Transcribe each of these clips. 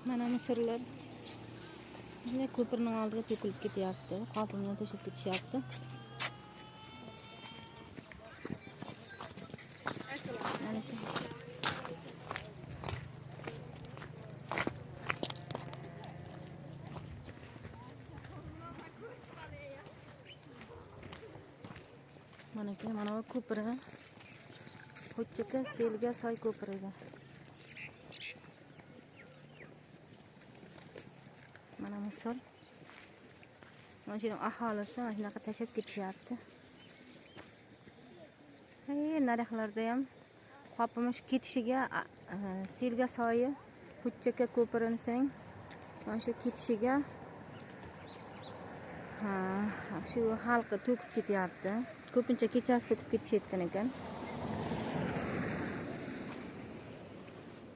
Mana misirlar bunday ko'pirning oldiga to'kilib ketyapti. Qopimdan tashib ketishyapti. Mana bu ko'piri. Xo'jaka Selga soy ko'piriga. Mana misol. Mana shu aholisi mana shunaqa tashab ketishyapti. Narxlarda ham qopimiz ketishiga Selga soyi Xo'jaka ko'pirining mana shu ketishiga shu xalqi to'kib ketyapti. Ko'pincha kechasi to'kib ketishayotgan ekan.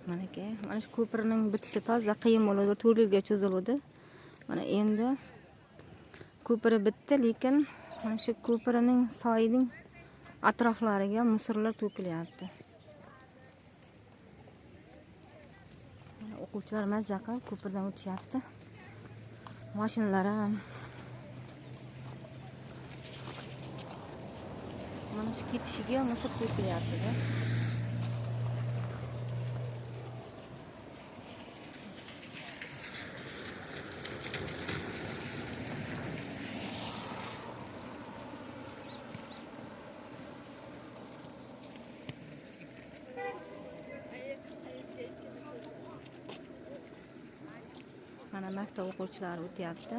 Mana shu ko'pirning bitishi toza qiyin bo'ladi, 4 yilga cho'ziladi. Mana endi ko'piri bitdi, lekin mana shu ko'pirining soyining atroflariga misirlar to'kilyapti. O'quvchilar mazza qilib ko'pirdan o'tishyapti. Mashinalar ham mana shu ketishiga misir to'kilyapti. Mana maktab o'quvchilari o'tyapti.